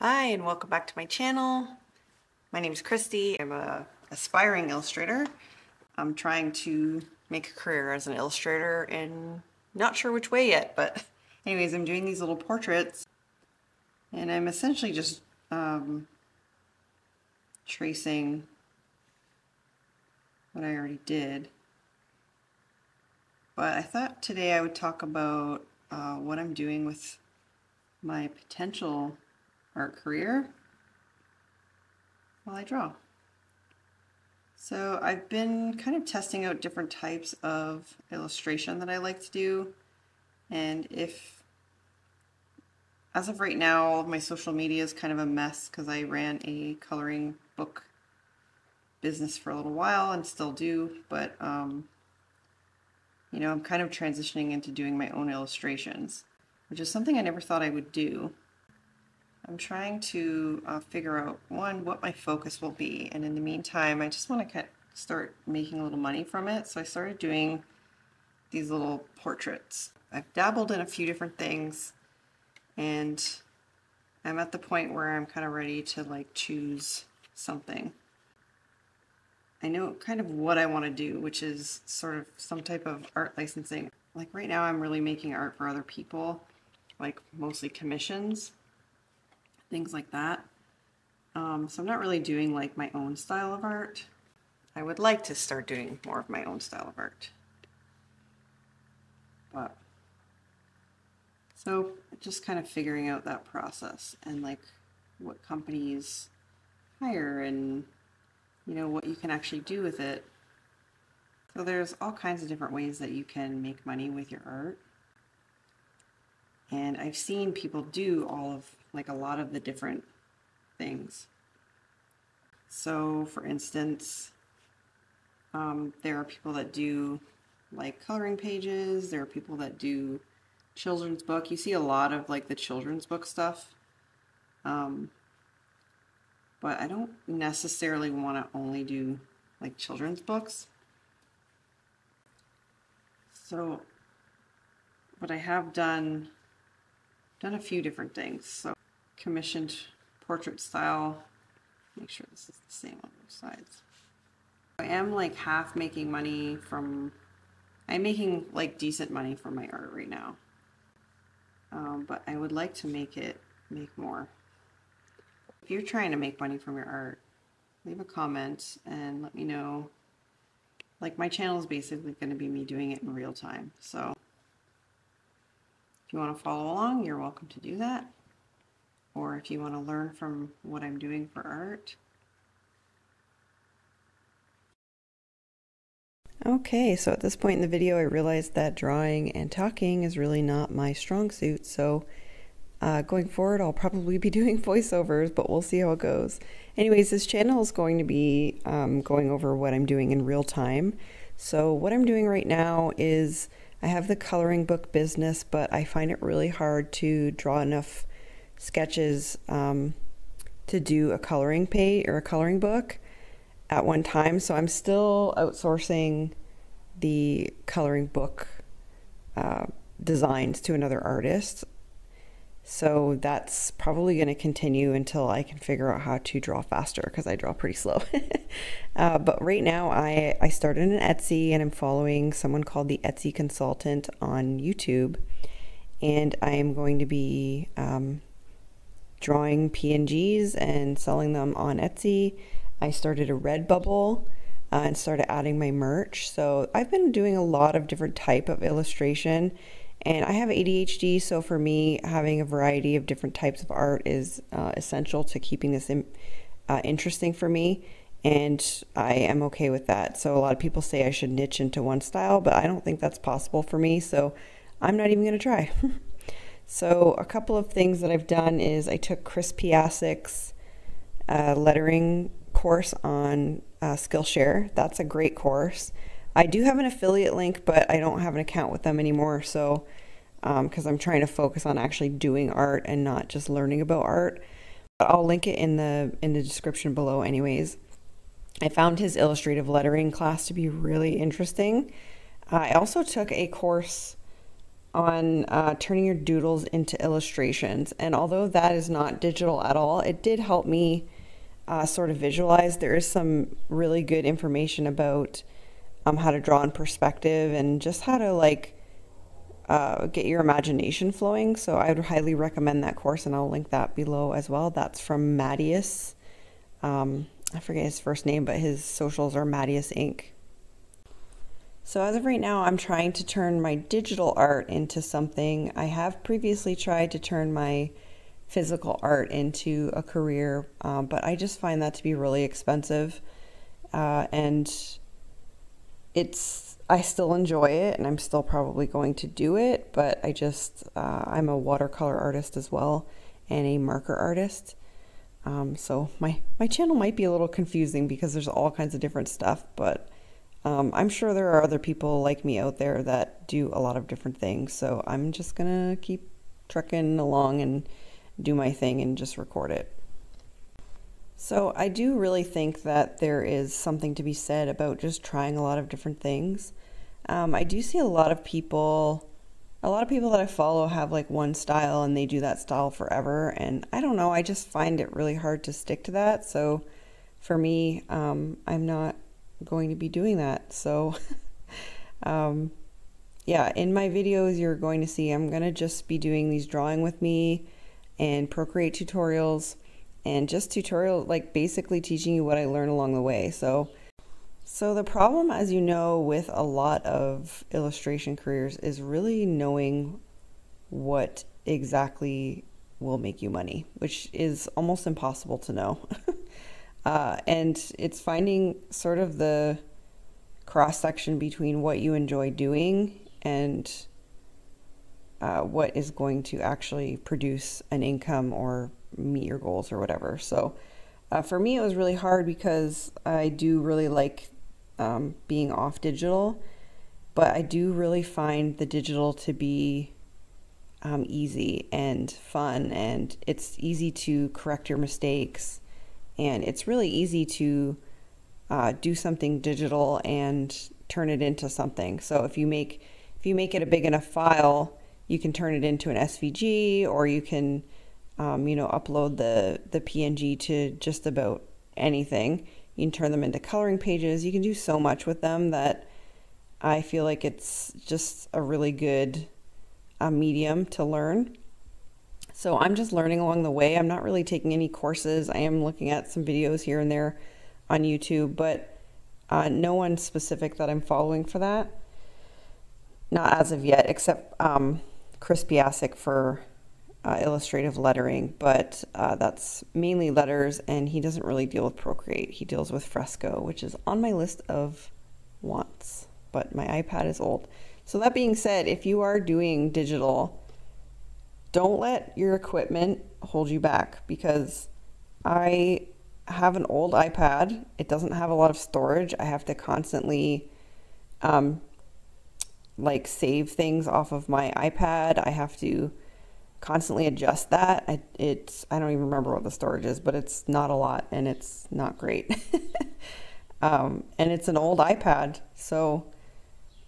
Hi and welcome back to my channel. My name is Christy. I'm an aspiring illustrator. I'm trying to make a career as an illustrator and not sure which way yet, but anyways, I'm doing these little portraits and I'm essentially just tracing what I already did. But I thought today I would talk about what I'm doing with my potential art career while I draw. So I've been kind of testing out different types of illustration that I like to do, and as of right now my social media is kind of a mess because I ran a coloring book business for a little while and still do, but you know, I'm kind of transitioning into doing my own illustrations, which is something I never thought I would do. I'm trying to figure out, one, what my focus will be, and in the meantime I just want to start making a little money from it, so I started doing these little portraits. I've dabbled in a few different things and I'm at the point where I'm kind of ready to like choose something. I know kind of what I want to do, which is sort of some type of art licensing. Like right now I'm really making art for other people, like mostly commissions, things like that. So I'm not really doing like my own style of art. I would like to start doing more of my own style of art. But so just kind of figuring out that process and like what companies hire and you know what you can actually do with it. So there's all kinds of different ways that you can make money with your art. And I've seen people do a lot of the different things. So for instance, there are people that do like coloring pages, there are people that do children's book. You see a lot of like the children's book stuff. But I don't necessarily want to only do like children's books. So, but I have done a few different things. So commissioned portrait style, make sure this is the same on both sides. I am like half making money from, I'm making like decent money from my art right now. But I would like to make more. If you're trying to make money from your art, leave a comment and let me know. Like my channel is basically going to be me doing it in real time. So if you want to follow along, you're welcome to do that. Or if you want to learn from what I'm doing for art. Okay, so at this point in the video I realized that drawing and talking is really not my strong suit, so going forward I'll probably be doing voiceovers, but we'll see how it goes. Anyways, this channel is going to be going over what I'm doing in real time. So what I'm doing right now is I have the coloring book business, but I find it really hard to draw enough sketches to do a coloring page or a coloring book at one time. So I'm still outsourcing the coloring book designs to another artist. So that's probably going to continue until I can figure out how to draw faster, because I draw pretty slow. But right now I started an Etsy and I'm following someone called the Etsy Consultant on YouTube, and I am going to be drawing PNGs and selling them on Etsy. I started a Redbubble and started adding my merch. So I've been doing a lot of different type of illustration, and I have ADHD, so for me having a variety of different types of art is essential to keeping this interesting for me, and I am okay with that. So a lot of people say I should niche into one style, but I don't think that's possible for me, so I'm not even going to try. So a couple of things that I've done is I took Chris Piasik's lettering course on Skillshare. That's a great course. I do have an affiliate link, but I don't have an account with them anymore, so because I'm trying to focus on actually doing art and not just learning about art. But I'll link it in the description below anyways. I found his illustrative lettering class to be really interesting. I also took a course on turning your doodles into illustrations. And although that is not digital at all, it did help me sort of visualize. There is some really good information about how to draw in perspective and just how to like get your imagination flowing. So I would highly recommend that course, and I'll link that below as well. That's from Mattias. I forget his first name, but his socials are Mattias Inc. So as of right now, I'm trying to turn my digital art into something. I have previously tried to turn my physical art into a career, but I just find that to be really expensive. And I still enjoy it, and I'm still probably going to do it, but I'm a watercolor artist as well, and a marker artist. So my channel might be a little confusing because there's all kinds of different stuff, but I'm sure there are other people like me out there that do a lot of different things. So I'm just gonna keep trucking along and do my thing and just record it. So I do really think that there is something to be said about just trying a lot of different things. I do see a lot of people that I follow have like one style and they do that style forever. And I don't know, I just find it really hard to stick to that. So for me, I'm not going to be doing that. So yeah, in my videos you're going to see I'm going to just be doing these drawing with me and Procreate tutorials, and just tutorial, like basically teaching you what I learn along the way. So the problem, as you know, with a lot of illustration careers is really knowing what exactly will make you money, which is almost impossible to know. And it's finding sort of the cross section between what you enjoy doing and what is going to actually produce an income or meet your goals or whatever. So for me, it was really hard because I do really like being off digital, but I do really find the digital to be easy and fun, and it's easy to correct your mistakes, and it's really easy to do something digital and turn it into something. So if you make it a big enough file, you can turn it into an SVG, or you can upload the PNG to just about anything. You can turn them into coloring pages. You can do so much with them that I feel like it's just a really good medium to learn. So I'm just learning along the way. I'm not really taking any courses. I am looking at some videos here and there on YouTube, but no one specific that I'm following for that. Not as of yet, except Chris Piascik for illustrative lettering, but that's mainly letters, and he doesn't really deal with Procreate. He deals with Fresco, which is on my list of wants, but my iPad is old. So that being said, if you are doing digital, don't let your equipment hold you back, because I have an old iPad. It doesn't have a lot of storage. I have to constantly like save things off of my iPad. I have to constantly adjust that. I don't even remember what the storage is, but it's not a lot, and it's not great. And it's an old iPad, so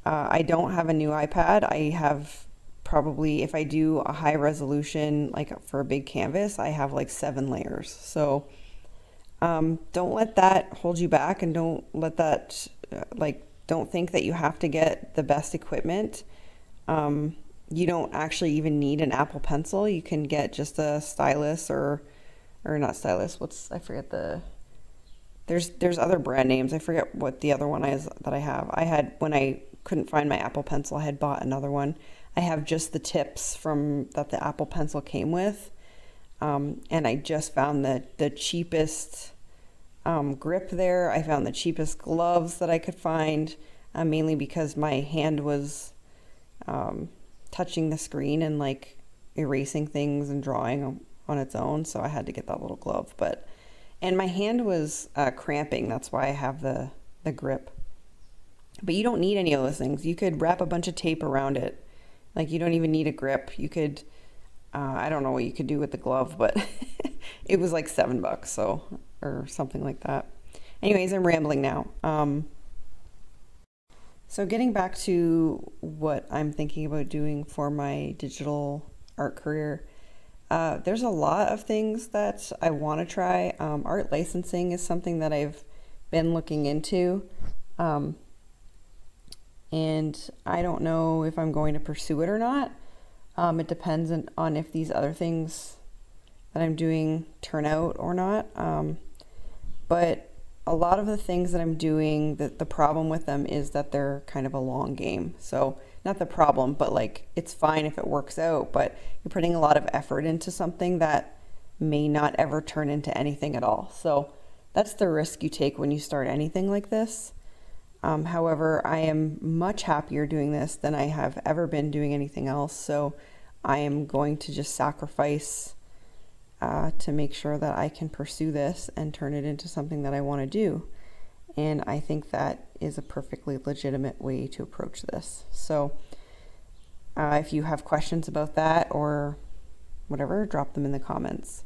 I don't have a new iPad. I have probably, if I do a high resolution, like for a big canvas, I have like 7 layers. So don't let that hold you back, and don't let that don't think that you have to get the best equipment. You don't actually even need an Apple Pencil. You can get just a stylus or not stylus. I forget there's other brand names. I forget what the other one is that I have. I had, when I couldn't find my Apple Pencil, I had bought another one. I have just the tips that the Apple Pencil came with. And I just found the cheapest grip there. I found the cheapest gloves that I could find, mainly because my hand was touching the screen and like erasing things and drawing on its own, so I had to get that little glove. And my hand was cramping. That's why I have the grip. But you don't need any of those things. You could wrap a bunch of tape around it. Like, you don't even need a grip. You could I don't know what you could do with the glove, but it was like $7, so, or something like that. Anyways, I'm rambling now. So getting back to what I'm thinking about doing for my digital art career, there's a lot of things that I want to try. Art licensing is something that I've been looking into, um, and I don't know if I'm going to pursue it or not. It depends on if these other things that I'm doing turn out or not. But a lot of the things that I'm doing, the problem with them is that they're kind of a long game. So not the problem, but like it's fine if it works out, but you're putting a lot of effort into something that may not ever turn into anything at all. So that's the risk you take when you start anything like this. However, I am much happier doing this than I have ever been doing anything else. So I am going to just sacrifice to make sure that I can pursue this and turn it into something that I want to do. And I think that is a perfectly legitimate way to approach this. So if you have questions about that or whatever, drop them in the comments.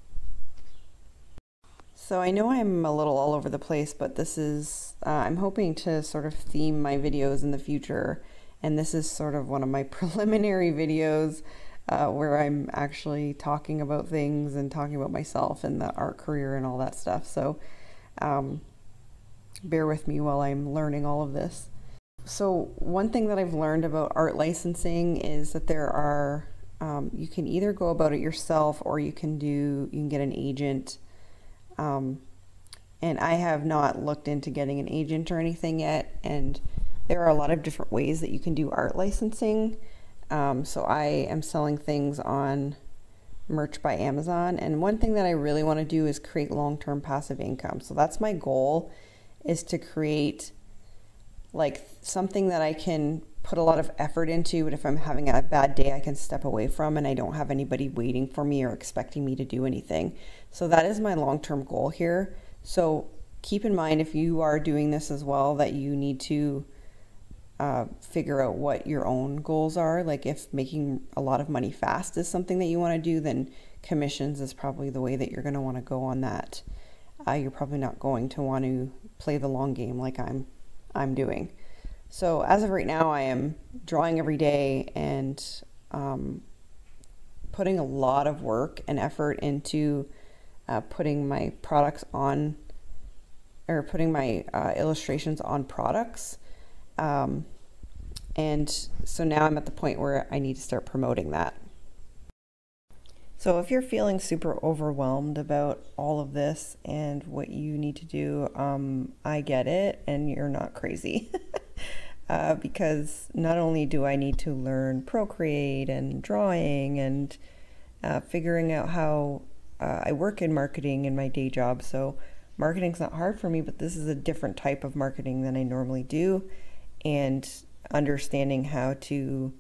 So I know I'm a little all over the place, but this is, I'm hoping to sort of theme my videos in the future. And this is sort of one of my preliminary videos where I'm actually talking about things and talking about myself and the art career and all that stuff. So bear with me while I'm learning all of this. So one thing that I've learned about art licensing is that there are, you can either go about it yourself or you can get an agent. And I have not looked into getting an agent or anything yet. And there are a lot of different ways that you can do art licensing. So I am selling things on Merch by Amazon. And one thing that I really want to do is create long-term passive income. So that's my goal, is to create like something that I can put a lot of effort into, but if I'm having a bad day, I can step away from and I don't have anybody waiting for me or expecting me to do anything. So that is my long-term goal here. So keep in mind, if you are doing this as well, that you need to figure out what your own goals are. Like if making a lot of money fast is something that you want to do, then commissions is probably the way that you're going to want to go on that. You're probably not going to want to play the long game like I'm doing. So as of right now, I am drawing every day and putting a lot of work and effort into putting my products on, or putting my illustrations on products. And so now I'm at the point where I need to start promoting that. So if you're feeling super overwhelmed about all of this and what you need to do, I get it, and you're not crazy. Because not only do I need to learn Procreate and drawing and figuring out how I work in marketing in my day job, so marketing's not hard for me, but this is a different type of marketing than I normally do, and understanding how to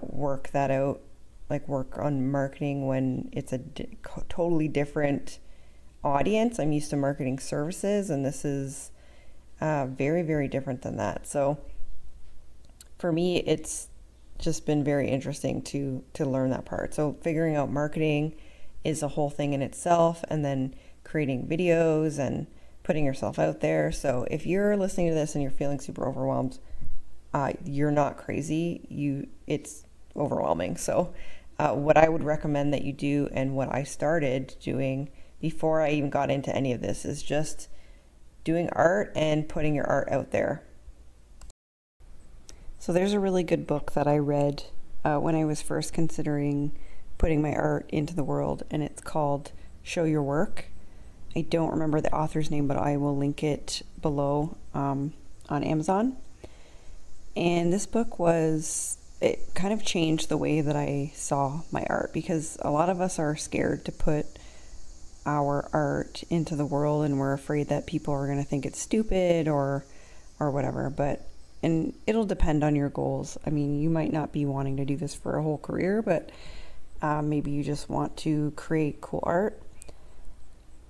work that out, like work on marketing when it's a totally different audience. I'm used to marketing services, and this is very, very different than that. So for me, it's just been very interesting to learn that part. So figuring out marketing is a whole thing in itself, and then creating videos and putting yourself out there. So if you're listening to this and you're feeling super overwhelmed, you're not crazy. It's overwhelming. So what I would recommend that you do, and what I started doing before I even got into any of this, is just doing art and putting your art out there. So there's a really good book that I read when I was first considering putting my art into the world, and it's called Show Your Work. I don't remember the author's name, but I will link it below on Amazon. And this book it kind of changed the way that I saw my art, because a lot of us are scared to put our art into the world, and we're afraid that people are going to think it's stupid or whatever. And it'll depend on your goals. I mean, you might not be wanting to do this for a whole career, but maybe you just want to create cool art.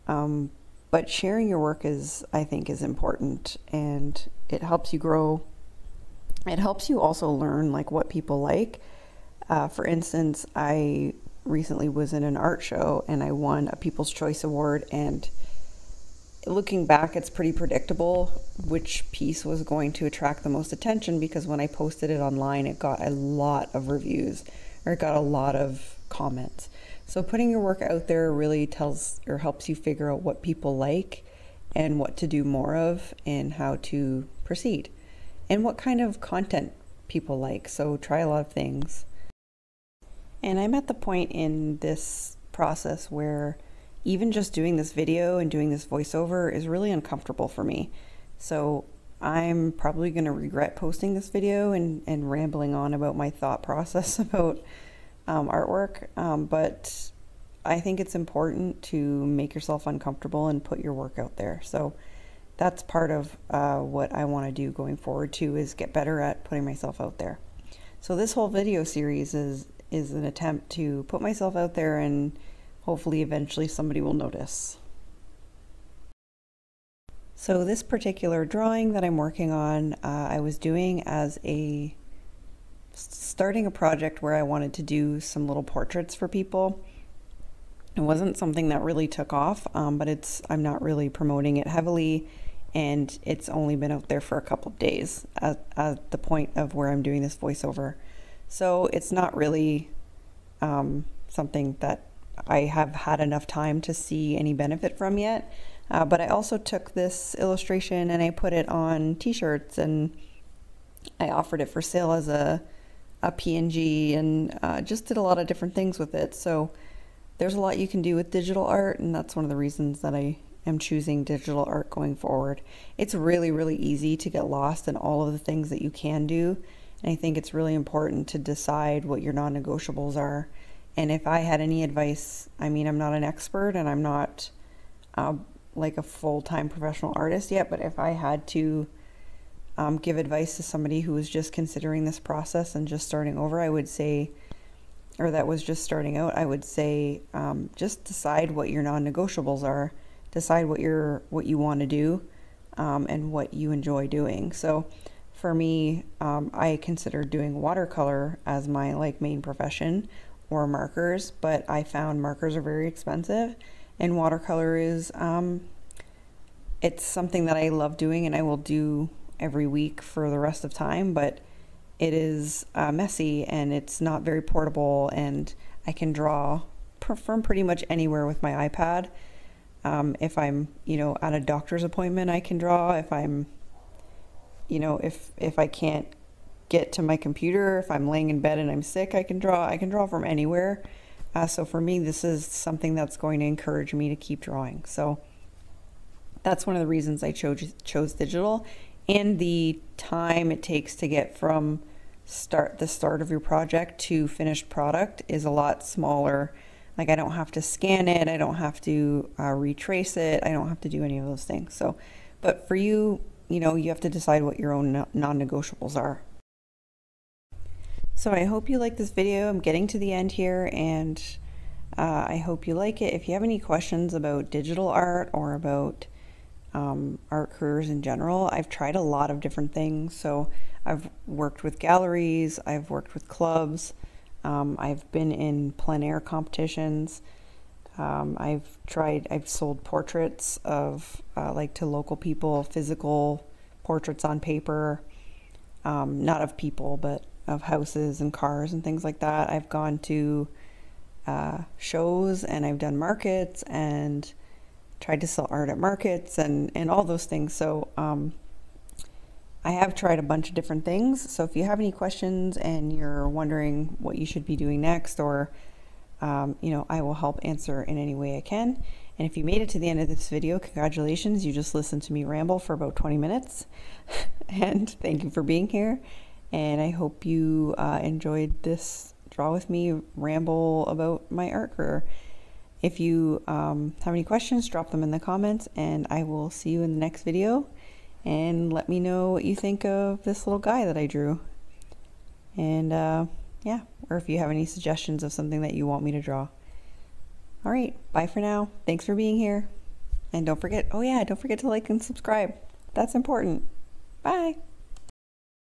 But sharing your work I think is important, and it helps you grow. It helps you also learn like what people like. For instance, I recently was in an art show and I won a People's Choice Award, and looking back, it's pretty predictable which piece was going to attract the most attention, because when I posted it online, it got a lot of reviews, or it got a lot of comments. So putting your work out there really tells or helps you figure out what people like and what to do more of and how to proceed and what kind of content people like. So try a lot of things. And I'm at the point in this process where even just doing this video and doing this voiceover is really uncomfortable for me. So I'm probably going to regret posting this video and rambling on about my thought process about artwork. But I think it's important to make yourself uncomfortable and put your work out there. So that's part of what I want to do going forward too, is get better at putting myself out there. So this whole video series is an attempt to put myself out there, and hopefully eventually somebody will notice. So this particular drawing that I'm working on, I was doing as starting a project where I wanted to do some little portraits for people. It wasn't something that really took off, but I'm not really promoting it heavily, and it's only been out there for a couple of days at the point of where I'm doing this voiceover. So it's not really something that I have had enough time to see any benefit from yet. But I also took this illustration and I put it on t-shirts, and I offered it for sale as a PNG, and just did a lot of different things with it. So there's a lot you can do with digital art, and that's one of the reasons that I am choosing digital art going forward. It's really, really easy to get lost in all of the things that you can do, and I think it's really important to decide what your non-negotiables are. And if I had any advice, I mean, I'm not an expert and I'm not like a full-time professional artist yet, but if I had to give advice to somebody who was just considering this process and just starting over, I would say, or that was just starting out, I would say just decide what your non-negotiables are. Decide what you want to do and what you enjoy doing. So for me, I consider doing watercolor as my main profession, or markers, but I found markers are very expensive, and watercolor is it's something that I love doing and I will do every week for the rest of time, but it is messy and it's not very portable, and I can draw from pretty much anywhere with my iPad. If I'm, at a doctor's appointment, I can draw. If I'm, if I can't get to my computer, if I'm laying in bed and I'm sick, I can draw. I can draw from anywhere. So for me, this is something that's going to encourage me to keep drawing. So that's one of the reasons I chose digital, and the time it takes to get from the start of your project to finished product is a lot smaller. Like, I don't have to scan it, I don't have to retrace it, I don't have to do any of those things. So, but for you, you have to decide what your own non-negotiables are. So I hope you like this video. I'm getting to the end here, and I hope you like it. If you have any questions about digital art or about art careers in general, I've tried a lot of different things. So I've worked with galleries, I've worked with clubs, I've been in plein air competitions. I've sold portraits of to local people, physical portraits on paper, not of people, but of houses and cars and things like that. I've gone to shows, and I've done markets and tried to sell art at markets and all those things. So I have tried a bunch of different things. So if you have any questions and you're wondering what you should be doing next, or I will help answer in any way I can. And if you made it to the end of this video, congratulations, you just listened to me ramble for about 20 minutes. And thank you for being here. And I hope you enjoyed this Draw With Me ramble about my art career. If you have any questions, drop them in the comments, and I will see you in the next video. And let me know what you think of this little guy that I drew. And yeah, or if you have any suggestions of something that you want me to draw. All right, bye for now. Thanks for being here. And don't forget, oh yeah, don't forget to like and subscribe. That's important. Bye.